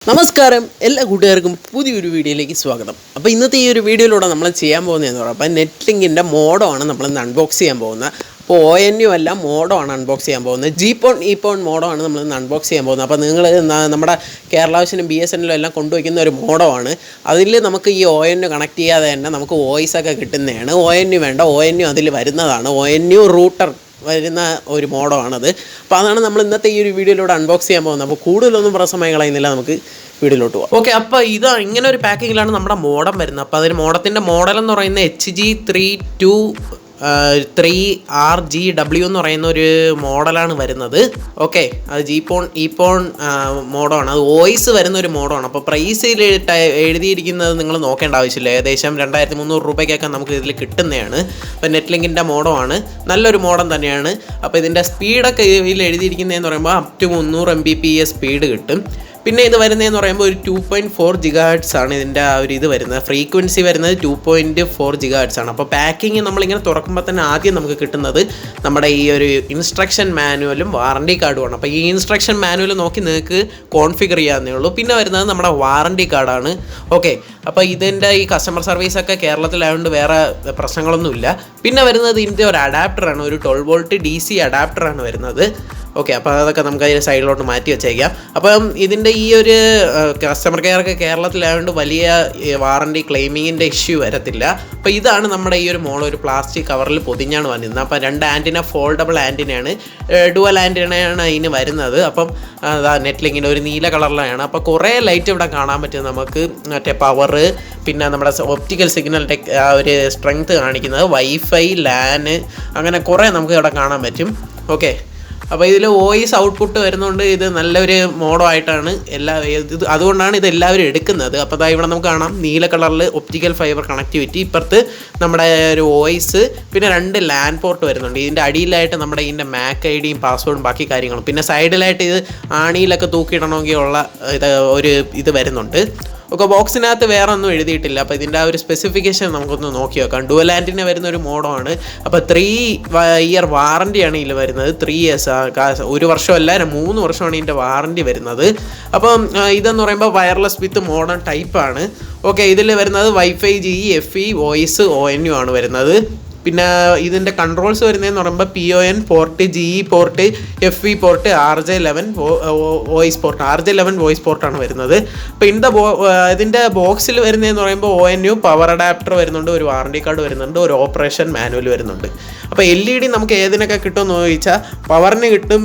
നമസ്കാരം എല്ലാ കൂട്ടുകാർക്കും പുതിയൊരു വീഡിയോയിലേക്ക് സ്വാഗതം. അപ്പോൾ ഇന്നത്തെ ഈ ഒരു വീഡിയോയിലൂടെ നമ്മൾ ചെയ്യാൻ പോകുന്നതെന്ന് പറയുമ്പോൾ അപ്പോൾ നെറ്റ്ലിങ്കിൻ്റെ മോഡമാണ് നമ്മളിന്ന് അൺബോക്സ് ചെയ്യാൻ പോകുന്നത്. അപ്പോൾ ONU അല്ല, മോഡമാണ് അൺബോക്സ് ചെയ്യാൻ പോകുന്നത്. GPON മോഡമാണ് നമ്മളിന്ന് അൺബോക്സ് ചെയ്യാൻ പോകുന്നത്. അപ്പോൾ നിങ്ങൾ നമ്മുടെ കേരളാവിഷനും BSNL എല്ലാം കൊണ്ടുവയ്ക്കുന്ന ഒരു മോഡമാണ്. അതിൽ നമുക്ക് ഈ ONU കണക്ട് ചെയ്യാതെ തന്നെ നമുക്ക് വോയിസൊക്കെ കിട്ടുന്നതാണ്. ONU വേണ്ട, ONU അതിൽ വരുന്നതാണ്. ONU റൂട്ടർ വരുന്ന ഒരു മോഡമാണത്. അപ്പോൾ അതാണ് നമ്മൾ ഇന്നത്തെ ഈ ഒരു വീഡിയോയിലൂടെ അൺബോക്സ് ചെയ്യാൻ പോകുന്നത്. അപ്പോൾ കൂടുതലൊന്നും പ്രസമയം കളയുന്നില്ല, നമുക്ക് വീഡിയോയിലോട്ട് പോകാം. ഓക്കെ, അപ്പോൾ ഇത് ഇങ്ങനെ ഒരു പാക്കിങ്ങിലാണ് നമ്മുടെ മോഡം വരുന്നത്. അപ്പോൾ അതിന് മോഡത്തിൻ്റെ മോഡൽ എന്ന് പറയുന്നത് HG323RGW എന്ന് പറയുന്ന ഒരു മോഡലാണ് വരുന്നത്. ഓക്കെ, അത് GPON മോഡമാണ്. അത് വോയിസ് വരുന്ന ഒരു മോഡമാണ്. അപ്പോൾ പ്രൈസിൽ എഴുതിയിരിക്കുന്നത് നിങ്ങൾ നോക്കേണ്ട ആവശ്യമില്ല. ഏകദേശം 2300 രൂപയ്ക്കൊക്കെ നമുക്ക് ഇതിൽ കിട്ടുന്നതാണ്. അപ്പോൾ നെറ്റ്ലിങ്കിൻ്റെ മോഡമാണ്, നല്ലൊരു മോഡം തന്നെയാണ്. അപ്പോൾ ഇതിൻ്റെ സ്പീഡൊക്കെ ഇതിൽ എഴുതിയിരിക്കുന്നതെന്ന് പറയുമ്പോൾ അപ് ടു 300 Mbps സ്പീഡ് കിട്ടും. പിന്നെ ഇത് വരുന്നതെന്ന് പറയുമ്പോൾ ഒരു 2.4 GHz ആണ് ഇതിൻ്റെ ആ ഒരു ഇത് വരുന്നത്. ഫ്രീക്വൻസി വരുന്നത് 2.4 GHz ആണ്. അപ്പോൾ പാക്കിങ് നമ്മളിങ്ങനെ തുറക്കുമ്പോൾ തന്നെ ആദ്യം നമുക്ക് കിട്ടുന്നത് നമ്മുടെ ഈ ഒരു ഇൻസ്ട്രക്ഷൻ മാനുവലും വാറണ്ടി കാർഡുമാണ്. അപ്പോൾ ഈ ഇൻസ്ട്രക്ഷൻ മാനുവൽ നോക്കി നിങ്ങൾക്ക് കോൺഫിഗർ ചെയ്യാവുന്നേ ഉള്ളൂ. പിന്നെ വരുന്നത് നമ്മുടെ വാറണ്ടി കാർഡാണ്. ഓക്കെ, അപ്പോൾ ഇതിൻ്റെ ഈ കസ്റ്റമർ സർവീസൊക്കെ കേരളത്തിലായതുകൊണ്ട് വേറെ പ്രശ്നങ്ങളൊന്നുമില്ല. പിന്നെ വരുന്നത് ഇതിൻ്റെ ഒരു അഡാപ്റ്ററാണ്, ഒരു 12 വോൾട്ട് DC അഡാപ്റ്ററാണ് വരുന്നത്. ഓക്കെ, അപ്പോൾ അതൊക്കെ നമുക്ക് അതിൻ്റെ സൈഡിലോട്ട് മാറ്റി വെച്ചേക്കാം. അപ്പം ഇതിൻ്റെ ഈ ഒരു കസ്റ്റമർ കെയറൊക്കെ കേരളത്തിലായതുകൊണ്ട് വലിയ വാറണ്ടി ക്ലെയിമിങ്ങിൻ്റെ ഇഷ്യൂ വരത്തില്ല. അപ്പോൾ ഇതാണ് നമ്മുടെ ഈ ഒരു മോൾ, ഒരു പ്ലാസ്റ്റിക് കവറിൽ പൊതിഞ്ഞാണ് വന്നിരുന്നത്. അപ്പോൾ 2 ആൻറ്റിന ഫോൾഡബിൾ ആൻറ്റിനയാണ്, ഡുവൽ ആൻറ്റിനയാണ് അതിന് വരുന്നത്. അപ്പം നെറ്റ്ലിങ്കിൻ്റെ ഒരു നീല കളറിലാണ്. അപ്പോൾ കുറേ ലൈറ്റ് ഇവിടെ കാണാൻ പറ്റും നമുക്ക്. മറ്റേ പവർ, പിന്നെ നമ്മുടെ ഒപ്റ്റിക്കൽ സിഗ്നലിൻ്റെ ആ ഒരു സ്ട്രെങ്ത് കാണിക്കുന്നത്, വൈഫൈ, LAN, അങ്ങനെ കുറേ നമുക്ക് ഇവിടെ കാണാൻ പറ്റും. ഓക്കെ, അപ്പോൾ ഇതിൽ വോയിസ് ഔട്ട്പുട്ട് വരുന്നതുകൊണ്ട് ഇത് നല്ലൊരു മോഡമായിട്ടാണ് അതുകൊണ്ടാണ് ഇത് എല്ലാവരും എടുക്കുന്നത്. അപ്പോൾ അതാ ഇവിടെ നമുക്ക് കാണാം നീല കളറിൽ ഒപ്റ്റിക്കൽ ഫൈബർ കണക്ടിവിറ്റി, ഇപ്പുറത്ത് നമ്മുടെ ഒരു വോയിസ്, പിന്നെ 2 LAN പോർട്ട് വരുന്നുണ്ട്. ഇതിൻ്റെ അടിയിലായിട്ട് നമ്മുടെ ഇതിൻ്റെ MAC ID-യും പാസ്വേഡും ബാക്കി കാര്യങ്ങളും, പിന്നെ സൈഡിലായിട്ട് ഇത് ആണിയിലൊക്കെ തൂക്കിയിടണമെങ്കിൽ ഉള്ള ഇത് വരുന്നുണ്ട്. ഒക്കെ ബോക്സിനകത്ത് വേറെ ഒന്നും എഴുതിയിട്ടില്ല. അപ്പോൾ ഇതിൻ്റെ ആ ഒരു സ്പെസിഫിക്കേഷൻ നമുക്കൊന്ന് നോക്കി നോക്കാം. ഡുവൽ ആൻറ്റിന വരുന്ന ഒരു മോഡമാണ്. അപ്പോൾ 3 ഇയർ വാറൻറ്റിയാണ് ഇതിൽ വരുന്നത്. 3 years, 1 വർഷമല്ല 3 വർഷമാണ് ഇതിൻ്റെ വാറൻറ്റി വരുന്നത്. അപ്പം ഇതെന്ന് പറയുമ്പോൾ വയർലെസ് വിത്ത് മോഡേൺ ടൈപ്പാണ്. ഓക്കെ, ഇതിൽ വരുന്നത് wifi, GE, FE, voice, ONU ആണ് വരുന്നത്. പിന്നെ ഇതിൻ്റെ കൺട്രോൾസ് വരുന്നതെന്ന് പറയുമ്പോൾ PON port, GE port, FE port, RJ11 voice port, RJ11 voice പോർട്ടാണ് വരുന്നത്. അപ്പോൾ ഇതിൻ്റെ ബോക്സിൽ വരുന്നതെന്ന് പറയുമ്പോൾ ONU പവർ അഡാപ്റ്റർ വരുന്നുണ്ട്, ഒരു വാറണ്ടി കാർഡ് വരുന്നുണ്ട്, ഒരു ഓപ്പറേഷൻ മാനുവൽ വരുന്നുണ്ട്. അപ്പോൾ LED നമുക്ക് ഏതിനൊക്കെ കിട്ടുമെന്ന് ചോദിച്ചാൽ പവറിന് കിട്ടും,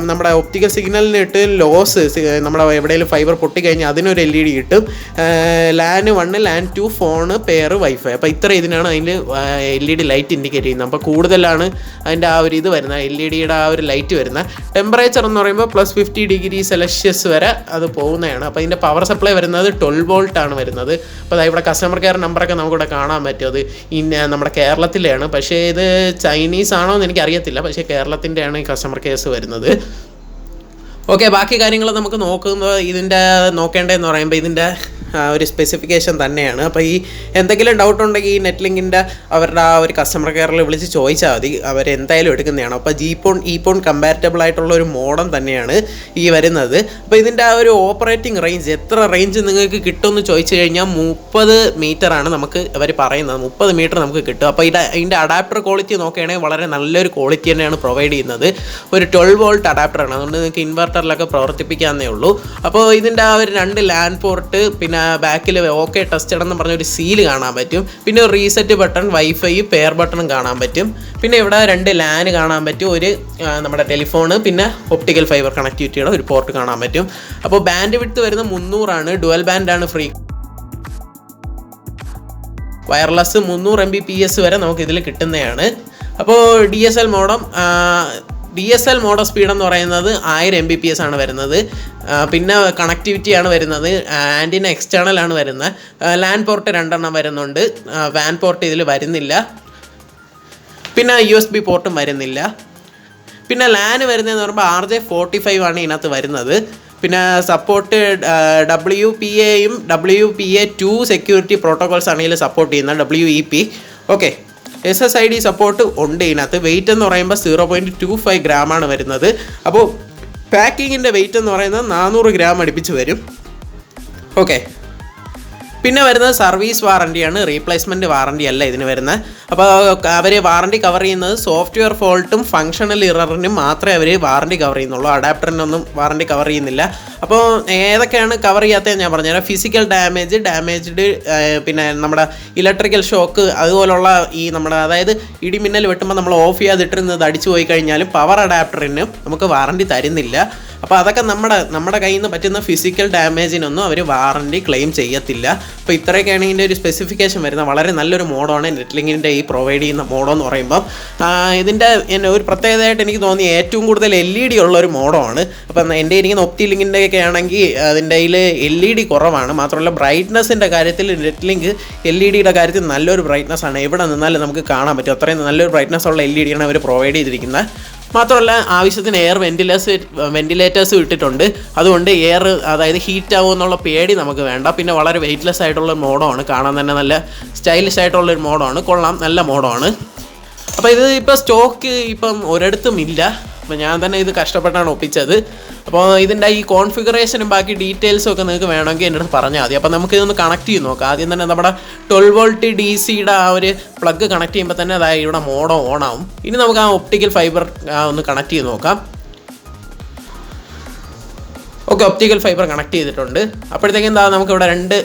നമ്മുടെ ഒപ്റ്റിക്കൽ സിഗ്നലിന് കിട്ടും, ലോസ് നമ്മുടെ എവിടെയെങ്കിലും ഫൈബർ പൊട്ടിക്കഴിഞ്ഞാൽ അതിനൊരു LED കിട്ടും, LAN 1, LAN 2, phone, pair, wifi. അപ്പോൾ ഇത്ര ഇതിനാണ് അതിൻ്റെ LED ലൈറ്റ് ഇൻഡിക്കേറ്റ് ചെയ്യുന്നത്. അപ്പോൾ കൂടുതലാണ് അതിൻ്റെ ആ ഒരു ഇത് വരുന്നത്, LEDയുടെ ആ ഒരു ലൈറ്റ് വരുന്നത്. ടെമ്പറേച്ചർ എന്ന് പറയുമ്പോൾ +50°C വരെ അത് പോകുന്നതാണ്. അപ്പോൾ ഇതിൻ്റെ പവർ സപ്ലൈ വരുന്നത് 12 വോൾട്ടാണ് വരുന്നത്. അപ്പോൾ ഇവിടെ കസ്റ്റമർ കെയർ നമ്പറൊക്കെ നമുക്കിവിടെ കാണാൻ പറ്റും. അത് നമ്മുടെ കേരളത്തിലെയാണ്, പക്ഷേ ഇത് ചൈനീസ് ആണോ എന്ന് എനിക്കറിയത്തില്ല, പക്ഷേ കേരളത്തിൻ്റെയാണ് ഈ കസ്റ്റമർ കെയർസ് വരുന്നത്. ഓക്കെ, ബാക്കി കാര്യങ്ങൾ നമുക്ക് നോക്കുമ്പോൾ ഇതിൻ്റെ നോക്കേണ്ടതെന്ന് പറയുമ്പോൾ ഇതിൻ്റെ ഒരു സ്പെസിഫിക്കേഷൻ തന്നെയാണ്. അപ്പോൾ ഈ എന്തെങ്കിലും ഡൗട്ട് ഉണ്ടെങ്കിൽ ഈ നെറ്റ്ലിങ്കിൻ്റെ അവരുടെ ആ ഒരു കസ്റ്റമർ കെയറിൽ വിളിച്ച് ചോദിച്ചാൽ മതി, അവരെന്തായാലും എടുക്കുന്നതാണ്. അപ്പോൾ GPON കമ്പാറ്റബിൾ ആയിട്ടുള്ള ഒരു മോഡം തന്നെയാണ് ഈ വരുന്നത്. അപ്പോൾ ഇതിൻ്റെ ആ ഒരു ഓപ്പറേറ്റിംഗ് റേഞ്ച്, എത്ര റേഞ്ച് നിങ്ങൾക്ക് കിട്ടുമെന്ന് ചോദിച്ചു കഴിഞ്ഞാൽ 30 മീറ്ററാണ് നമുക്ക് അവർ പറയുന്നത്. 30 മീറ്റർ നമുക്ക് കിട്ടും. അപ്പോൾ ഇതിൻ്റെ അഡാപ്റ്റർ ക്വാളിറ്റി നോക്കുകയാണെങ്കിൽ വളരെ നല്ലൊരു ക്വാളിറ്റി തന്നെയാണ് പ്രൊവൈഡ് ചെയ്യുന്നത്. ഒരു 12 വോൾട്ട് അഡാപ്റ്ററാണ്, അതുകൊണ്ട് നിങ്ങൾക്ക് ഇൻവെർട്ടറിലൊക്കെ പ്രവർത്തിപ്പിക്കാവുന്നേ ഉള്ളൂ. അപ്പോൾ ഇതിൻ്റെ ആ ഒരു 2 LAN പോർട്ട്, പിന്നെ ബാക്കിൽ OK ടെസ്റ്റഡ് എന്ന് പറഞ്ഞൊരു സീല് കാണാൻ പറ്റും, പിന്നെ ഒരു റീസെറ്റ് ബട്ടൺ, വൈഫൈ, പെയർ ബട്ടണും കാണാൻ പറ്റും, പിന്നെ ഇവിടെ 2 LAN കാണാൻ പറ്റും, ഒരു നമ്മുടെ ടെലിഫോണ്, പിന്നെ ഒപ്റ്റിക്കൽ ഫൈബർ കണക്ടിവിറ്റിയുടെ ഒരു പോർട്ട് കാണാൻ പറ്റും. അപ്പോൾ ബാൻഡ് വിഡ്ത്ത് വരുന്നത് 300 ആണ്, ഡുവൽ ബാൻഡാണ്, ഫ്രീ വയർലെസ് 300 Mbps വരെ നമുക്ക് ഇതിൽ കിട്ടുന്നതാണ്. അപ്പോൾ DSL മോഡം സ്പീഡ് എന്ന് പറയുന്നത് 1000 Mbps ആണ് വരുന്നത്. പിന്നെ കണക്ടിവിറ്റിയാണ് വരുന്നത്, ആൻറ്റിന എക്സ്റ്റേണൽ ആണ് വരുന്നത്. LAN പോർട്ട് 2 വരുന്നുണ്ട്, വാൻ പോർട്ട് ഇതിൽ വരുന്നില്ല, പിന്നെ USB പോർട്ടും വരുന്നില്ല. പിന്നെ LAN വരുന്നതെന്ന് പറയുമ്പോൾ RJ45 ആണ് ഇതിനകത്ത് വരുന്നത്. പിന്നെ സപ്പോർട്ട് WPA-യും WPA2 സെക്യൂരിറ്റി പ്രോട്ടോകോൾസ് ആണ് ഇതിൽ സപ്പോർട്ട് ചെയ്യുന്നത്, WEP. ഓക്കെ, SSID സപ്പോർട്ട് ഉണ്ട് ഇതിനകത്ത്. വെയിറ്റ് എന്ന് പറയുമ്പോൾ 0.25 ഗ്രാമാണ് വരുന്നത്. അപ്പോൾ പാക്കിങ്ങിൻ്റെ വെയിറ്റ് എന്ന് പറയുന്നത് 400 ഗ്രാം അടുപ്പിച്ച് വരും. ഓക്കെ. പിന്നെ വരുന്നത് സർവീസ് വാറണ്ടിയാണ്, റീപ്ലേസ്മെൻറ്റ് വാറണ്ടി അല്ല ഇതിന് വരുന്നത്. അപ്പോൾ അവർ വാറണ്ടി കവർ ചെയ്യുന്നത് സോഫ്റ്റ്വെയർ ഫോൾട്ടും ഫങ്ഷണൽ ഇററിനും മാത്രമേ അവർ വാറണ്ടി കവർ ചെയ്യുന്നുള്ളൂ. അഡാപ്റ്ററിനൊന്നും വാറണ്ടി കവർ ചെയ്യുന്നില്ല. അപ്പോൾ ഏതൊക്കെയാണ് കവർ ചെയ്യാത്തതെന്ന് ഞാൻ പറഞ്ഞുതരാം. ഫിസിക്കൽ ഡാമേജ്ഡ്, പിന്നെ നമ്മുടെ ഇലക്ട്രിക്കൽ ഷോക്ക്, അതുപോലുള്ള ഈ നമ്മുടെ അതായത് ഇടിമിന്നൽ വെട്ടുമ്പോൾ നമ്മൾ ഓഫ് ചെയ്യാതിട്ടിരുന്നത് അടിച്ചു പോയി കഴിഞ്ഞാലും പവർ അഡാപ്റ്ററിന് നമുക്ക് വാറണ്ടി തരുന്നില്ല. അപ്പോൾ അതൊക്കെ നമ്മുടെ കയ്യിൽ നിന്ന് പറ്റുന്ന ഫിസിക്കൽ ഡാമേജിനൊന്നും അവർ വാറണ്ടി ക്ലെയിം ചെയ്യത്തില്ല. അപ്പോൾ ഇത്രയൊക്കെയാണ് ഇതിൻ്റെ ഒരു സ്പെസിഫിക്കേഷൻ വരുന്നത്. വളരെ നല്ലൊരു മോഡാണ് നെറ്റ്ലിങ്കിൻ്റെ ഈ പ്രൊവൈഡ് ചെയ്യുന്ന മോഡോ എന്ന് പറയുമ്പം. ഇതിൻ്റെ ഒരു പ്രത്യേകതയായിട്ട് എനിക്ക് തോന്നി ഏറ്റവും കൂടുതൽ LED ഉള്ളൊരു മോഡമാണ്. അപ്പം എൻ്റെ ഇരിക്കുന്ന ഒപ്റ്റിലിങ്കിൻ്റെ ഒക്കെ ആണെങ്കിൽ അതിൻ്റെ കയ്യിൽ LED കുറവാണ്. മാത്രമല്ല ബ്രൈറ്റ്നസ്സിൻ്റെ കാര്യത്തിൽ നെറ്റ്ലിങ്ക് LED കാര്യത്തിൽ നല്ലൊരു ബ്രൈറ്റ്നസ് ആണ്. എവിടെ നിന്നാലും നമുക്ക് കാണാൻ പറ്റും. അത്രയും നല്ലൊരു ബ്രൈറ്റ്നസ് ഉള്ള LED ആണ് അവർ പ്രൊവൈഡ് ചെയ്തിരിക്കുന്നത്. മാത്രമല്ല ആവശ്യത്തിന് എയർ വെന്റിലേറ്റേഴ്സ് ഇട്ടിട്ടുണ്ട്. അതുകൊണ്ട് എയർ അതായത് ഹീറ്റ് ആവുമെന്നുള്ള പേടി നമുക്ക് വേണ്ട. പിന്നെ വളരെ വെയ്റ്റ്ലെസ് ആയിട്ടുള്ള മോഡമാണ്, കാണാൻ തന്നെ നല്ല സ്റ്റൈലിഷ് ആയിട്ടുള്ളൊരു മോഡമാണ്. കൊള്ളാം, നല്ല മോഡമാണ്. അപ്പോൾ ഇത് ഇപ്പോൾ സ്റ്റോക്ക് ഇപ്പം ഒരിടത്തും ഇല്ല. അപ്പോൾ ഞാൻ തന്നെ ഇത് കഷ്ടപ്പെട്ടാണ് ഒപ്പിച്ചത്. അപ്പോൾ ഇതിൻ്റെ ഈ കോൺഫിഗറേഷനും ബാക്കി ഡീറ്റെയിൽസും ഒക്കെ നിങ്ങൾക്ക് വേണമെങ്കിൽ എൻ്റെ അടുത്ത് പറഞ്ഞാൽ മതി. അപ്പോൾ നമുക്കിതൊന്ന് കണക്ട് ചെയ്ത് നോക്കാം. ആദ്യം തന്നെ നമ്മുടെ 12 വോൾട്ട് DC-യുടെ ആ ഒരു പ്ലഗ് കണക്ട് ചെയ്യുമ്പോൾ തന്നെ അതായത് ഇവിടെ മോഡോ ഓൺ ആവും. ഇനി നമുക്ക് ആ ഒപ്റ്റിക്കൽ ഫൈബർ ഒന്ന് കണക്ട് ചെയ്ത് നോക്കാം. ഓക്കെ, ഒപ്റ്റിക്കൽ ഫൈബർ കണക്ട് ചെയ്തിട്ടുണ്ട്. അപ്പോഴത്തേക്കും എന്താ നമുക്കിവിടെ 2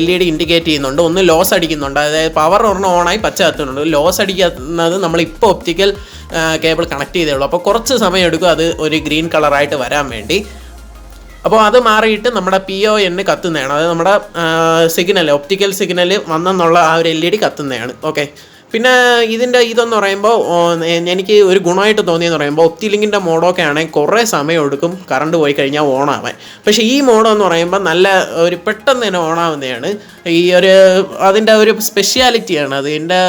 LED ഇൻഡിക്കേറ്റ് ചെയ്യുന്നുണ്ട്. ഒന്ന് ലോസ് അടിക്കുന്നുണ്ട്, അതായത് പവർ ഒരെണ്ണം ഓണായി പച്ച കത്തുന്നുണ്ട്. ലോസ് അടിക്കുന്നത് നമ്മളിപ്പോൾ ഒപ്റ്റിക്കൽ കേബിൾ കണക്ട് ചെയ്തേ ഉള്ളൂ. അപ്പോൾ കുറച്ച് സമയം എടുക്കും അത് ഒരു ഗ്രീൻ കളറായിട്ട് വരാൻ വേണ്ടി. അപ്പോൾ അത് മാറിയിട്ട് നമ്മുടെ PON കത്തുന്നതാണ്, അതായത് നമ്മുടെ ഒപ്റ്റിക്കൽ സിഗ്നൽ വന്നെന്നുള്ള ആ ഒരു LED കത്തുന്നതാണ്. ഓക്കെ. പിന്നെ ഇതെന്ന് പറയുമ്പോൾ എനിക്ക് ഒരു ഗുണമായിട്ട് തോന്നിയെന്ന് പറയുമ്പോൾ ഒപ്റ്റിലിങ്കിൻ്റെ മോഡൊക്കെ ആണെങ്കിൽ കുറേ സമയം എടുക്കും കറണ്ട് പോയി കഴിഞ്ഞാൽ ഓണാവാൻ. പക്ഷേ ഈ മോഡോ എന്ന് പറയുമ്പോൾ നല്ല ഒരു പെട്ടെന്ന് തന്നെ ഓണാവുന്നതാണ്. അതിൻ്റെ ഒരു സ്പെഷ്യാലിറ്റിയാണ് അത്. എൻ്റെ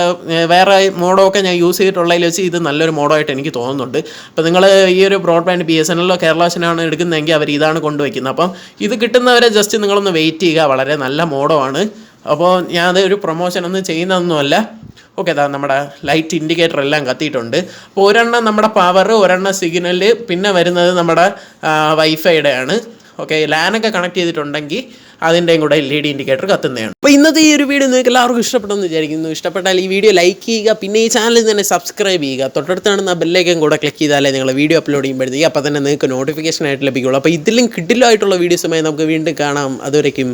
വേറെ മോഡൊക്കെ ഞാൻ യൂസ് ചെയ്തിട്ടുള്ളതിൽ വെച്ച് ഇത് നല്ലൊരു മോഡായിട്ട് എനിക്ക് തോന്നുന്നുണ്ട്. അപ്പോൾ നിങ്ങൾ ഈ ഒരു ബ്രോഡ്ബാൻഡ് BSNL കേരളാസിനാണ് എടുക്കുന്നതെങ്കിൽ അവർ ഇതാണ് കൊണ്ടുവയ്ക്കുന്നത്. അപ്പം ഇത് കിട്ടുന്നവരെ ജസ്റ്റ് നിങ്ങളൊന്ന് വെയിറ്റ് ചെയ്യുക. വളരെ നല്ല മോഡോ ആണ്. അപ്പോൾ ഞാൻ ഒരു പ്രൊമോഷനൊന്നും ചെയ്യുന്നതൊന്നുമല്ല. ഓക്കെ, നമ്മുടെ ലൈറ്റ് ഇൻഡിക്കേറ്റർ എല്ലാം കത്തിയിട്ടുണ്ട്. അപ്പോൾ ഒരെണ്ണം നമ്മുടെ പവർ, ഒരെണ്ണം സിഗ്നൽ, പിന്നെ വരുന്നത് നമ്മുടെ വൈഫൈയുടെ ആണ്. ഓക്കെ, ലാനൊക്കെ കണക്ട് ചെയ്തിട്ടുണ്ടെങ്കിൽ അതിൻ്റെയും കൂടെ LED ഇൻഡിക്കേറ്റർ കത്തുന്നതാണ്. അപ്പോൾ ഇന്നത്തെ ഈ ഒരു വീഡിയോ നിങ്ങൾക്ക് എല്ലാവർക്കും ഇഷ്ടപ്പെട്ടെന്ന് വിചാരിക്കുന്നു. ഇഷ്ടപ്പെട്ടാൽ ഈ വീഡിയോ ലൈക്ക് ചെയ്യുക. പിന്നെ ഈ ചാനൽ തന്നെ സബ്സ്ക്രൈബ് ചെയ്യുക. തൊട്ടടുത്താണ് ബെല്ലൈക്കൻ കൂടെ ക്ലിക്ക് ചെയ്താലേ നിങ്ങൾ വീഡിയോ അപ്ലോഡ് ചെയ്യുമ്പോഴത്തേക്ക് അപ്പോൾ തന്നെ നിങ്ങൾക്ക് നോട്ടിഫിക്കേഷൻ ആയിട്ട് ലഭിക്കുള്ളൂ. അപ്പോൾ ഇതിലും കിഡിലായിട്ടുള്ള വീഡിയോസുമായി നമുക്ക് വീണ്ടും കാണാം. അതുവരേക്കും